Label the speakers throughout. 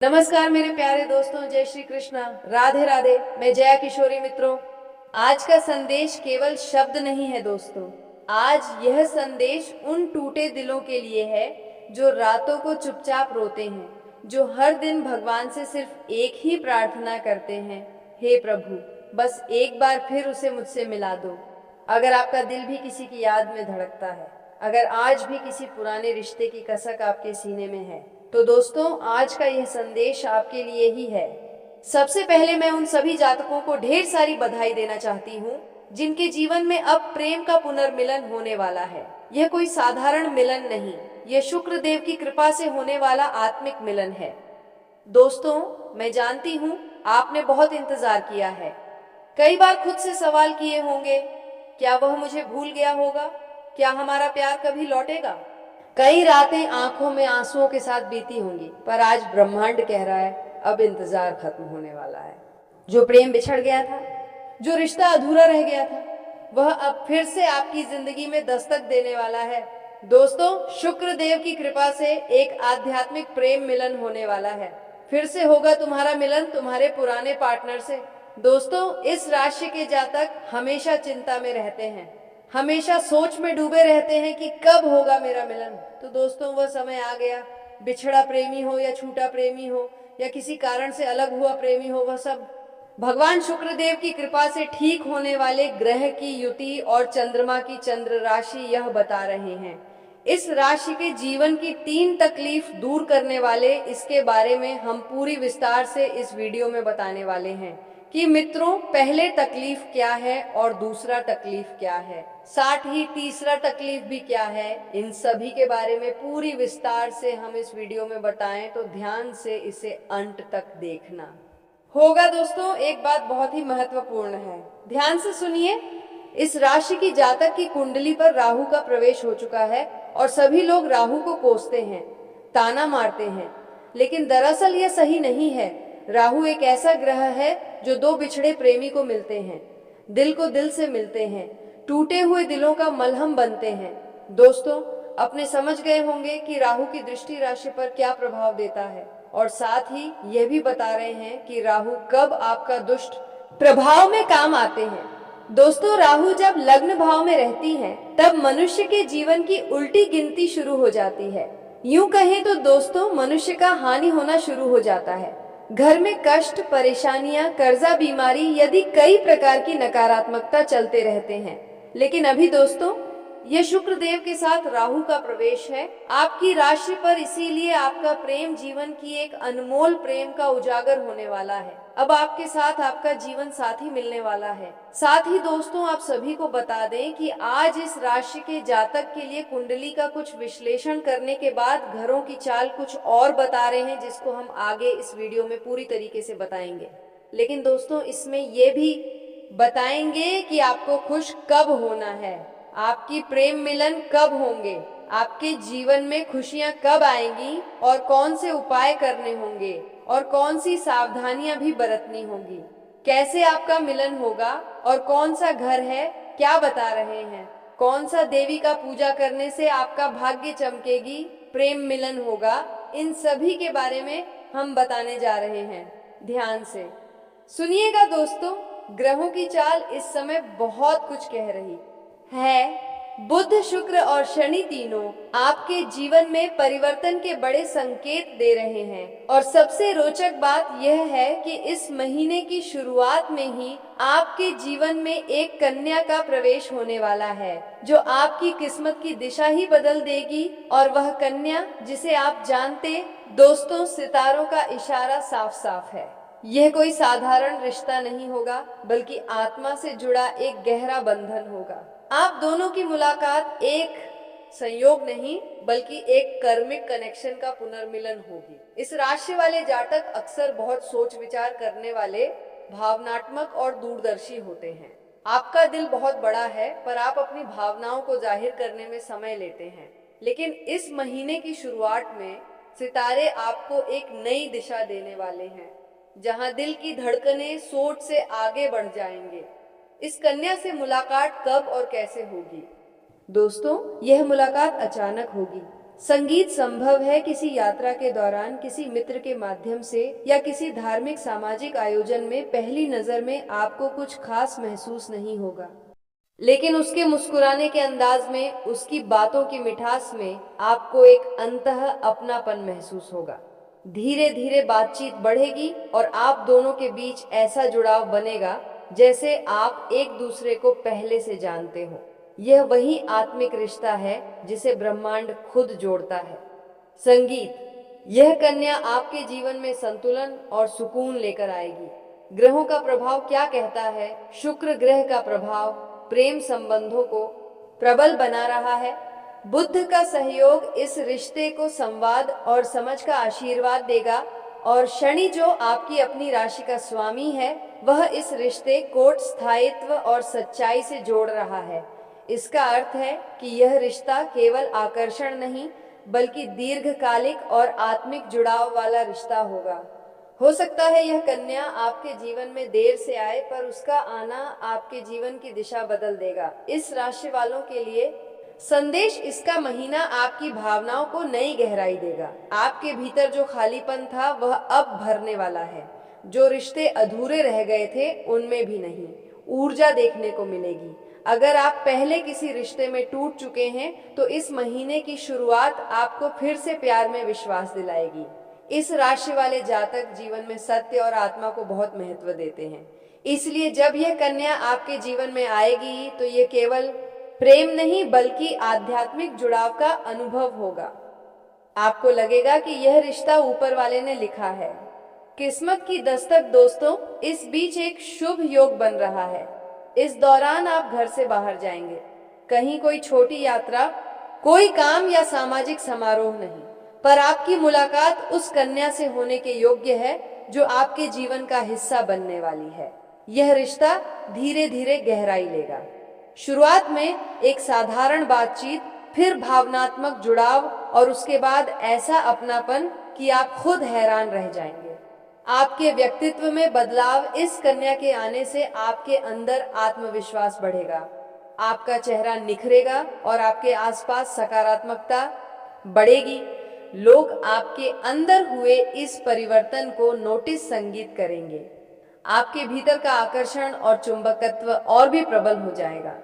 Speaker 1: नमस्कार मेरे प्यारे दोस्तों, जय श्री कृष्णा, राधे राधे। मैं जया किशोरी। मित्रों, आज का संदेश केवल शब्द नहीं है दोस्तों। आज यह संदेश उन टूटे दिलों के लिए है जो रातों को चुपचाप रोते हैं, जो हर दिन भगवान से सिर्फ एक ही प्रार्थना करते हैं, हे प्रभु, बस एक बार फिर उसे मुझसे मिला दो। अगर आपका दिल भी किसी की याद में धड़कता है, अगर आज भी किसी पुराने रिश्ते की कसक आपके सीने में है, तो दोस्तों आज का यह संदेश आपके लिए ही है। सबसे पहले मैं उन सभी जातकों को ढेर सारी बधाई देना चाहती हूँ जिनके जीवन में अब प्रेम का पुनर्मिलन होने वाला है। यह कोई साधारण मिलन नहीं, यह शुक्र देव की कृपा से होने वाला आत्मिक मिलन है। दोस्तों, मैं जानती हूँ आपने बहुत इंतजार किया है। कई बार खुद से सवाल किए होंगे, क्या वह मुझे भूल गया होगा? क्या हमारा प्यार कभी लौटेगा? कई रातें आंखों में आंसुओं के साथ बीती होंगी, पर आज ब्रह्मांड कह रहा है अब इंतजार खत्म होने वाला है। जो प्रेम बिछड़ गया था, जो रिश्ता अधूरा रह गया था, वह अब फिर से आपकी जिंदगी में दस्तक देने वाला है। दोस्तों, शुक्र देव की कृपा से एक आध्यात्मिक प्रेम मिलन होने वाला है। फिर से होगा तुम्हारा मिलन तुम्हारे पुराने पार्टनर से। दोस्तों, इस राशि के जातक हमेशा चिंता में रहते हैं, हमेशा सोच में डूबे रहते हैं कि कब होगा मेरा मिलन। तो दोस्तों, वह समय आ गया। बिछड़ा प्रेमी हो या छूटा प्रेमी हो या किसी कारण से अलग हुआ प्रेमी हो, वह सब भगवान शुक्रदेव की कृपा से ठीक होने वाले ग्रह की युति और चंद्रमा की चंद्र राशि यह बता रहे हैं। इस राशि के जीवन की 3 तकलीफ दूर करने वाले इसके बारे में हम पूरी विस्तार से इस वीडियो में बताने वाले हैं कि मित्रों, पहले तकलीफ क्या है और दूसरा तकलीफ क्या है, साथ ही तीसरा तकलीफ भी क्या है। इन सभी के बारे में पूरी विस्तार से हम इस वीडियो में बताएं, तो ध्यान से इसे अंत तक देखना होगा। दोस्तों, एक बात बहुत ही महत्वपूर्ण है, ध्यान से सुनिए। इस राशि की जातक की कुंडली पर राहु का प्रवेश हो चुका है और सभी लोग राहु को कोसते हैं, ताना मारते हैं, लेकिन दरअसल यह सही नहीं है। राहु एक ऐसा ग्रह है जो 2 बिछड़े प्रेमी को मिलते हैं, दिल को दिल से मिलते हैं, टूटे हुए दिलों का मलहम बनते हैं। दोस्तों, अपने समझ गए होंगे कि राहु की दृष्टि राशि पर क्या प्रभाव देता है, और साथ ही यह भी बता रहे हैं कि राहु कब आपका दुष्ट प्रभाव में काम आते हैं। दोस्तों, राहु जब लग्न भाव में रहती है तब मनुष्य के जीवन की उल्टी गिनती शुरू हो जाती है। यूं कहें तो दोस्तों, मनुष्य का हानि होना शुरू हो जाता है। घर में कष्ट, परेशानियां, कर्जा, बीमारी, यदि कई प्रकार की नकारात्मकता चलते रहते हैं। लेकिन अभी दोस्तों, यह शुक्र देव के साथ राहु का प्रवेश है आपकी राशि पर, इसीलिए आपका प्रेम जीवन की एक अनमोल प्रेम का उजागर होने वाला है। अब आपके साथ आपका जीवन साथी मिलने वाला है। साथ ही दोस्तों, आप सभी को बता दें कि आज इस राशि के जातक के लिए कुंडली का कुछ विश्लेषण करने के बाद घरों की चाल कुछ और बता रहे हैं, जिसको हम आगे इस वीडियो में पूरी तरीके से बताएंगे। लेकिन दोस्तों, इसमें यह भी बताएंगे कि आपको खुश कब होना है, आपकी प्रेम मिलन कब होंगे, आपके जीवन में खुशियां कब आएंगी और कौन से उपाय करने होंगे और कौन सी सावधानियां भी बरतनी होंगी, कैसे आपका मिलन होगा और कौन सा घर है, क्या बता रहे हैं, कौन सा देवी का पूजा करने से आपका भाग्य चमकेगी, प्रेम मिलन होगा। इन सभी के बारे में हम बताने जा रहे हैं। ध्यान से सुनिएगा दोस्तों। ग्रहों की चाल इस समय बहुत कुछ कह रही है। बुध, शुक्र और शनि तीनों आपके जीवन में परिवर्तन के बड़े संकेत दे रहे हैं, और सबसे रोचक बात यह है कि इस महीने की शुरुआत में ही आपके जीवन में एक कन्या का प्रवेश होने वाला है, जो आपकी किस्मत की दिशा ही बदल देगी। और वह कन्या जिसे आप जानते दोस्तों, सितारों का इशारा साफ साफ है। यह कोई साधारण रिश्ता नहीं होगा, बल्कि आत्मा से जुड़ा एक गहरा बंधन होगा। आप दोनों की मुलाकात एक संयोग नहीं, बल्कि एक कर्मिक कनेक्शन का पुनर्मिलन होगी। इस राशि वाले जातक अक्सर बहुत सोच विचार करने वाले, भावनात्मक और दूरदर्शी होते हैं। आपका दिल बहुत बड़ा है, पर आप अपनी भावनाओं को जाहिर करने में समय लेते हैं। लेकिन इस महीने की शुरुआत में सितारे आपको एक नई दिशा देने वाले हैं, जहां दिल की धड़कनें सोच से आगे बढ़ जाएंगे। इस कन्या से मुलाकात कब और कैसे होगी? दोस्तों, यह मुलाकात अचानक होगी, संगीत संभव है किसी यात्रा के दौरान, किसी मित्र के माध्यम से या किसी धार्मिक सामाजिक आयोजन में पहली नजर में आपको कुछ खास महसूस नहीं होगा, लेकिन उसके मुस्कुराने के अंदाज में, उसकी बातों की मिठास में आपको एक अंतः अपनापन महसूस होगा। धीरे धीरे बातचीत बढ़ेगी और आप दोनों के बीच ऐसा जुड़ाव बनेगा जैसे आप एक दूसरे को पहले से जानते हो। यह वही आत्मिक रिश्ता है जिसे ब्रह्मांड खुद जोड़ता है। संगीत, यह कन्या आपके जीवन में संतुलन और सुकून लेकर आएगी। ग्रहों का प्रभाव क्या कहता है? शुक्र ग्रह का प्रभाव प्रेम संबंधों को प्रबल बना रहा है। बुध का सहयोग इस रिश्ते को संवाद और समझ का आशीर्वाद देगा, और शनि जो आपकी अपनी राशि का स्वामी है, वह इस रिश्ते को स्थायित्व और सच्चाई से जोड़ रहा है। इसका अर्थ है कि यह रिश्ता केवल आकर्षण नहीं, बल्कि दीर्घकालिक और आत्मिक जुड़ाव वाला रिश्ता होगा। हो सकता है यह कन्या आपके जीवन में देर से आए, पर उसका आना आपके जीवन की दिशा बदल देगा। इस राशि वालों के लिए संदेश इसका महीना आपकी भावनाओं को नई गहराई देगा। आपके भीतर जो खालीपन था वह अब भरने वाला है। जो रिश्ते अधूरे रह गए थे उनमें भी नहीं ऊर्जा देखने को मिलेगी। अगर आप पहले किसी रिश्ते में टूट चुके हैं तो इस महीने की शुरुआत आपको फिर से प्यार में विश्वास दिलाएगी। इस राशि वाले जातक जीवन में सत्य और आत्मा को बहुत महत्व देते हैं, इसलिए जब यह कन्या आपके जीवन में आएगी तो ये केवल प्रेम नहीं बल्कि आध्यात्मिक जुड़ाव का अनुभव होगा। आपको लगेगा कि यह रिश्ता ऊपर वाले ने लिखा है। किस्मत की दस्तक दोस्तों, इस बीच एक शुभ योग बन रहा है। इस दौरान आप घर से बाहर जाएंगे, कहीं कोई छोटी यात्रा, कोई काम या सामाजिक समारोह नहीं, पर आपकी मुलाकात उस कन्या से होने के योग्य है जो आपके जीवन का हिस्सा बनने वाली है। यह रिश्ता धीरे धीरे गहराई लेगा। शुरुआत में एक साधारण बातचीत, फिर भावनात्मक जुड़ाव और उसके बाद ऐसा अपनापन कि आप खुद हैरान रह जाएंगे। आपके व्यक्तित्व में बदलाव, इस कन्या के आने से आपके अंदर आत्मविश्वास बढ़ेगा, आपका चेहरा निखरेगा और आपके आसपास सकारात्मकता बढ़ेगी। लोग आपके अंदर हुए इस परिवर्तन को नोटिस संगीत करेंगे। आपके भीतर का आकर्षण और चुंबकत्व और भी प्रबल हो जाएगा।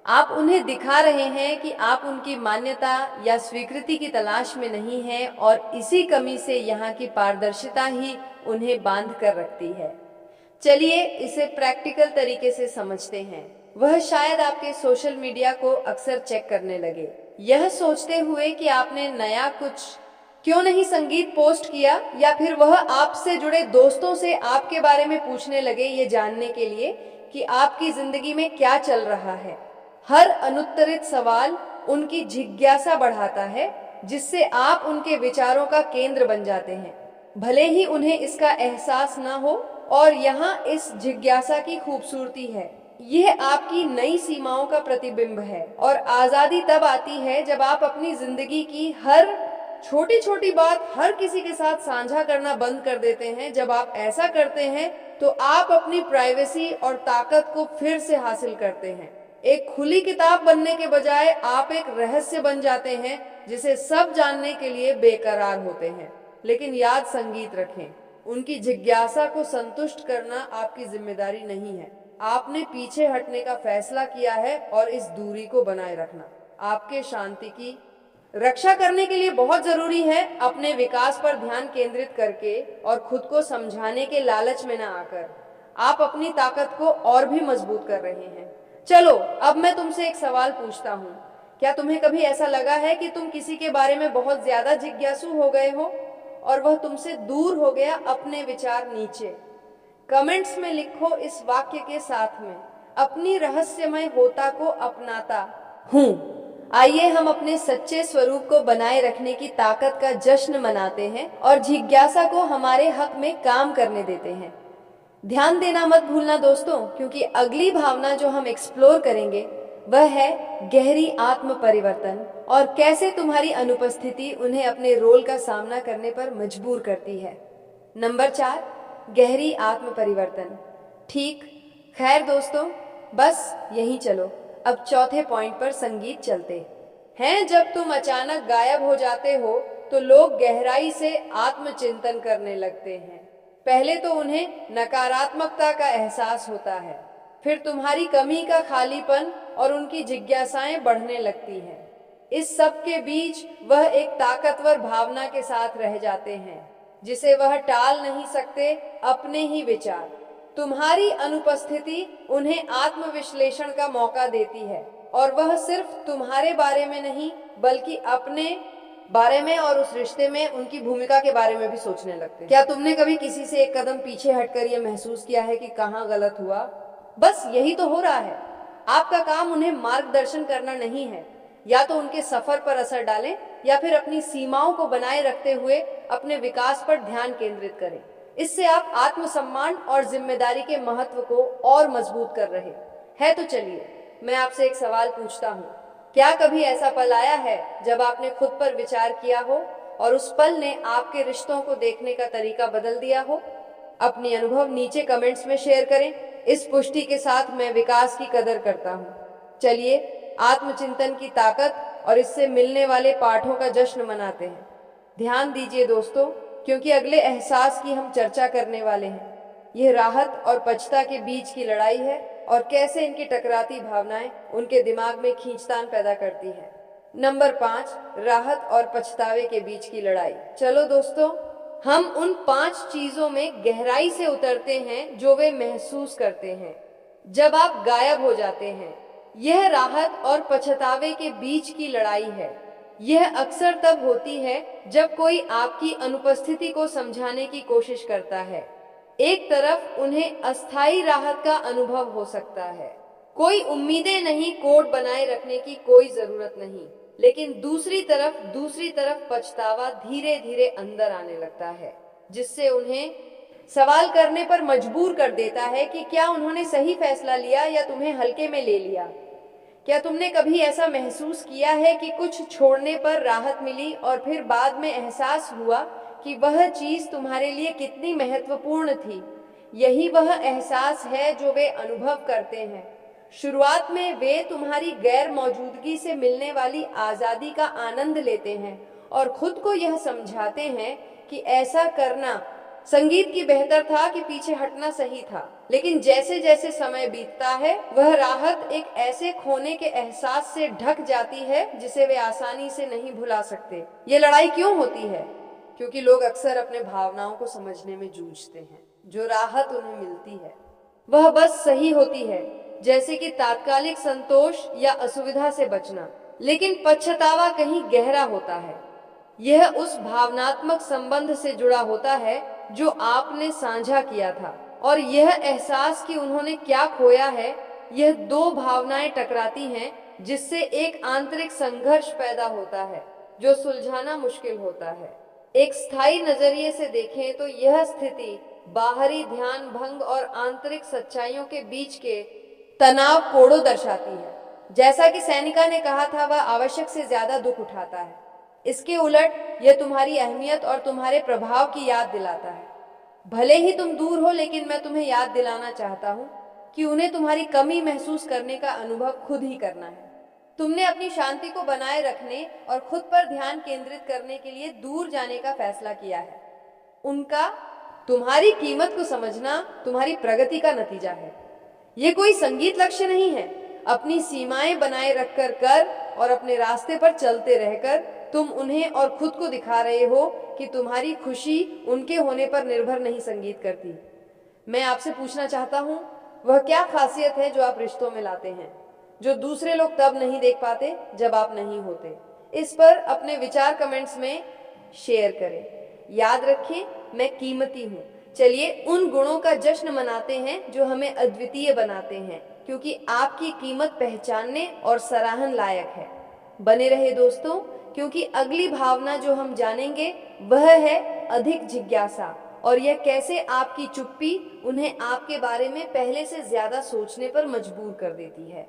Speaker 1: आप उन्हें दिखा रहे हैं कि आप उनकी मान्यता या स्वीकृति की तलाश में नहीं हैं, और इसी कमी से यहाँ की पारदर्शिता ही उन्हें बांध कर रखती है। चलिए इसे प्रैक्टिकल तरीके से समझते हैं। वह शायद आपके सोशल मीडिया को अक्सर चेक करने लगे, यह सोचते हुए कि आपने नया कुछ क्यों नहीं संगीत पोस्ट किया, या फिर वह आपसे जुड़े दोस्तों से आपके बारे में पूछने लगे ये जानने के लिए कि आपकी जिंदगी में क्या चल रहा है। हर अनुत्तरित सवाल उनकी जिज्ञासा बढ़ाता है, जिससे आप उनके विचारों का केंद्र बन जाते हैं, भले ही उन्हें इसका एहसास ना हो। और यहाँ इस जिज्ञासा की खूबसूरती है, यह आपकी नई सीमाओं का प्रतिबिंब है। और आजादी तब आती है जब आप अपनी जिंदगी की हर छोटी छोटी बात हर किसी के साथ साझा करना बंद कर देते हैं। जब आप ऐसा करते हैं तो आप अपनी प्राइवेसी और ताकत को फिर से हासिल करते हैं। एक खुली किताब बनने के बजाय आप एक रहस्य बन जाते हैं जिसे सब जानने के लिए बेकरार होते हैं। लेकिन याद संगीत रखें, उनकी जिज्ञासा को संतुष्ट करना आपकी जिम्मेदारी नहीं है। आपने पीछे हटने का फैसला किया है और इस दूरी को बनाए रखना आपके शांति की रक्षा करने के लिए बहुत जरूरी है। अपने विकास पर ध्यान केंद्रित करके और खुद को समझाने के लालच में न आकर आप अपनी ताकत को और भी मजबूत कर रहे हैं। चलो अब मैं तुमसे एक सवाल पूछता हूँ, क्या तुम्हें कभी ऐसा लगा है कि तुम किसी के बारे में बहुत ज्यादा जिज्ञासु हो गए हो और वह तुमसे दूर हो गया अपने विचार नीचे? कमेंट्स में लिखो इस वाक्य के साथ में, अपनी रहस्यमय होता को अपनाता हूँ। आइए हम अपने सच्चे स्वरूप को बनाए रखने की ताकत का जश्न मनाते हैं और जिज्ञासा को हमारे हक में काम करने देते हैं। ध्यान देना मत भूलना दोस्तों, क्योंकि अगली भावना जो हम एक्सप्लोर करेंगे वह है गहरी आत्म परिवर्तन, और कैसे तुम्हारी अनुपस्थिति उन्हें अपने रोल का सामना करने पर मजबूर करती है। नंबर 4, गहरी आत्म परिवर्तन। ठीक, खैर दोस्तों, बस यहीं चलो, अब चौथे पॉइंट पर संगीत चलते हैं जब तुम अचानक गायब हो जाते हो तो लोग गहराई से आत्मचिंतन करने लगते हैं। पहले तो उन्हें नकारात्मकता का एहसास होता है, फिर तुम्हारी कमी का खालीपन और उनकी जिज्ञासाएं बढ़ने लगती हैं। इस सब के बीच वह एक ताकतवर भावना के साथ रह जाते हैं जिसे वह टाल नहीं सकते, अपने ही विचार। तुम्हारी अनुपस्थिति उन्हें आत्मविश्लेषण का मौका देती है और वह सिर्फ तुम्हारे बारे में नहीं बल्कि अपने बारे में और उस रिश्ते में उनकी भूमिका के बारे में भी सोचने लगते हैं। क्या तुमने कभी किसी से एक कदम पीछे हटकर यह महसूस किया है कि कहाँ गलत हुआ? बस यही तो हो रहा है। आपका काम उन्हें मार्गदर्शन करना नहीं है। या तो उनके सफर पर असर डालें या फिर अपनी सीमाओं को बनाए रखते हुए अपने विकास पर ध्यान केंद्रित करें। इससे आप आत्मसम्मान और जिम्मेदारी के महत्व को और मजबूत कर रहे हैं। तो चलिए मैं आपसे एक सवाल पूछता हूँ, क्या कभी ऐसा पल आया है जब आपने खुद पर विचार किया हो और उस पल ने आपके रिश्तों को देखने का तरीका बदल दिया हो? अपनी अनुभव नीचे कमेंट्स में शेयर करें। इस पुष्टि के साथ मैं विकास की कदर करता हूँ। चलिए आत्मचिंतन की ताकत और इससे मिलने वाले पाठों का जश्न मनाते हैं। ध्यान दीजिए दोस्तों, क्योंकि अगले एहसास की हम चर्चा करने वाले हैं। यह राहत और पछता के बीच की लड़ाई है और कैसे इनकी टकराती भावनाएं उनके दिमाग में खींचतान पैदा करती है। नंबर 5, राहत और पछतावे के बीच की लड़ाई। चलो दोस्तों, हम उन 5 चीजों में गहराई से उतरते हैं जो वे महसूस करते हैं जब आप गायब हो जाते हैं। यह राहत और पछतावे के बीच की लड़ाई है। यह अक्सर तब होती है जब कोई आपकी अनुपस्थिति को समझाने की कोशिश करता है। एक तरफ उन्हें अस्थायी राहत का अनुभव हो सकता है, कोई उम्मीदें नहीं, कोड बनाए रखने की कोई जरूरत नहीं, लेकिन दूसरी तरफ पछतावा धीरे धीरे अंदर आने लगता है, जिससे उन्हें सवाल करने पर मजबूर कर देता है कि क्या उन्होंने सही फैसला लिया या तुम्हें हल्के में ले लिया। क्या तुमने कभी ऐसा महसूस किया है कि कुछ छोड़ने पर राहत मिली और फिर बाद में एहसास हुआ कि वह चीज तुम्हारे लिए कितनी महत्वपूर्ण थी? यही वह एहसास है जो वे अनुभव करते हैं। शुरुआत में वे तुम्हारी गैर मौजूदगी से मिलने वाली आजादी का आनंद लेते हैं और खुद को यह समझाते हैं कि ऐसा करना संगीत की बेहतर था कि पीछे हटना सही था। लेकिन जैसे जैसे समय बीतता है वह राहत एक ऐसे खोने के एहसास से ढक जाती है जिसे वे आसानी से नहीं भुला सकते। ये लड़ाई क्यों होती है? क्योंकि लोग अक्सर अपने भावनाओं को समझने में जूझते हैं। जो राहत उन्हें मिलती है वह बस सही होती है, जैसे कि तात्कालिक संतोष या असुविधा से बचना, लेकिन पछतावा कहीं गहरा होता है। यह उस भावनात्मक संबंध से जुड़ा होता है जो आपने साझा किया था और यह एहसास कि उन्होंने क्या खोया है। यह 2 भावनाएं टकराती हैं जिससे एक आंतरिक संघर्ष पैदा होता है जो सुलझाना मुश्किल होता है। एक स्थायी नजरिए से देखें तो यह स्थिति बाहरी ध्यान भंग और आंतरिक सच्चाइयों के बीच के तनाव कोड़ों दर्शाती है। जैसा कि सैनिका ने कहा था, वह आवश्यक से ज्यादा दुख उठाता है। इसके उलट यह तुम्हारी अहमियत और तुम्हारे प्रभाव की याद दिलाता है। भले ही तुम दूर हो, लेकिन मैं तुम्हें याद दिलाना चाहता हूँ कि उन्हें तुम्हारी कमी महसूस करने का अनुभव खुद ही करना है। तुमने अपनी शांति को बनाए रखने और खुद पर ध्यान केंद्रित करने के लिए दूर जाने का फैसला किया है। उनका तुम्हारी कीमत को समझना तुम्हारी प्रगति का नतीजा है। ये कोई संगीत लक्ष्य नहीं है। अपनी सीमाएं बनाए रखकर कर और अपने रास्ते पर चलते रहकर तुम उन्हें और खुद को दिखा रहे हो कि तुम्हारी खुशी उनके होने पर निर्भर नहीं संगीत करती। मैं आपसे पूछना चाहता हूँ, वह क्या खासियत है जो आप रिश्तों में लाते हैं, जो दूसरे लोग तब नहीं देख पाते जब आप नहीं होते? इस पर अपने विचार कमेंट्स में शेयर करें। याद रखें, मैं कीमती हूँ। चलिए उन गुणों का जश्न मनाते हैं जो हमें अद्वितीय बनाते हैं, क्योंकि आपकी कीमत पहचानने और सराहन लायक है। बने रहे दोस्तों, क्योंकि अगली भावना जो हम जानेंगे वह है अधिक जिज्ञासा, और यह कैसे आपकी चुप्पी उन्हें आपके बारे में पहले से ज्यादा सोचने पर मजबूर कर देती है।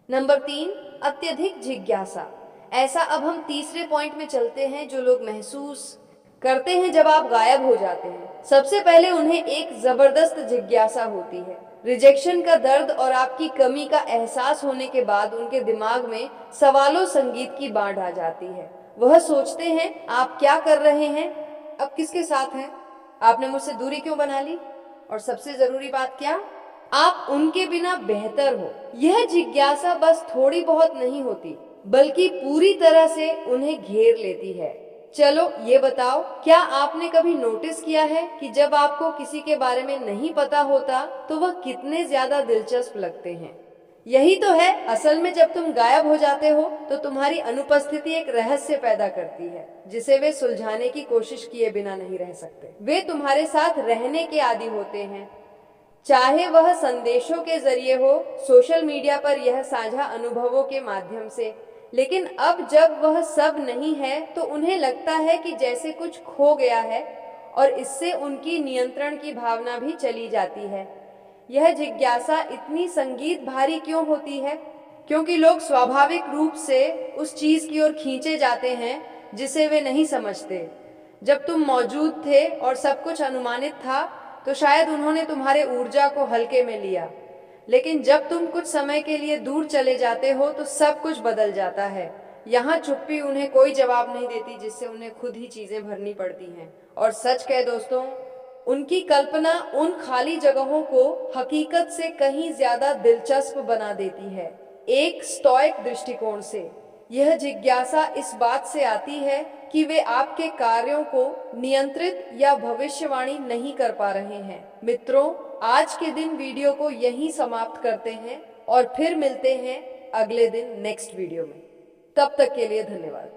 Speaker 1: नंबर 3, अत्यधिक जिज्ञासा। ऐसा अब हम तीसरे पॉइंट में चलते हैं जो लोग महसूस करते हैं जब आप गायब हो जाते हैं। सबसे पहले उन्हें एक जबरदस्त जिज्ञासा होती है। रिजेक्शन का दर्द और आपकी कमी का एहसास होने के बाद उनके दिमाग में सवालों संगीत की बाढ़ आ जाती है। वह सोचते हैं, आप क्या कर रहे हैं, अब किसके साथ हैं, आपने मुझसे दूरी क्यों बना ली, और सबसे जरूरी बात क्या, आप उनके बिना बेहतर हो। यह जिज्ञासा बस थोड़ी बहुत नहीं होती, बल्कि पूरी तरह से उन्हें घेर लेती है। चलो ये बताओ, क्या आपने कभी नोटिस किया है कि जब आपको किसी के बारे में नहीं पता होता तो वह कितने ज्यादा दिलचस्प लगते हैं। यही तो है, असल में जब तुम गायब हो जाते हो तो तुम्हारी अनुपस्थिति एक रहस्य पैदा करती है जिसे वे सुलझाने की कोशिश किए बिना नहीं रह सकते। वे तुम्हारे साथ रहने के आदी होते हैं, चाहे वह संदेशों के जरिए हो, सोशल मीडिया पर यह साझा अनुभवों के माध्यम से। लेकिन अब जब वह सब नहीं है तो उन्हें लगता है कि जैसे कुछ खो गया है, और इससे उनकी नियंत्रण की भावना भी चली जाती है। यह जिज्ञासा इतनी संगीत भारी क्यों होती है? क्योंकि लोग स्वाभाविक रूप से उस चीज की ओर खींचे जाते हैं जिसे वे नहीं समझते। जब तुम मौजूद थे और सब कुछ अनुमानित था तो शायद उन्होंने तुम्हारे ऊर्जा को हल्के में लिया, लेकिन जब तुम कुछ समय के लिए दूर चले जाते हो तो सब कुछ बदल जाता है। यहाँ चुप्पी उन्हें कोई जवाब नहीं देती, जिससे उन्हें खुद ही चीजें भरनी पड़ती हैं। और सच कहे दोस्तों, उनकी कल्पना उन खाली जगहों को हकीकत से कहीं ज्यादा दिलचस्प बना देती है। एक स्टोइक दृष्टिकोण से यह जिज्ञासा इस बात से आती है कि वे आपके कार्यों को नियंत्रित या भविष्यवाणी नहीं कर पा रहे हैं। मित्रों, आज के दिन वीडियो को यहीं समाप्त करते हैं और फिर मिलते हैं अगले दिन नेक्स्ट वीडियो में। तब तक के लिए धन्यवाद।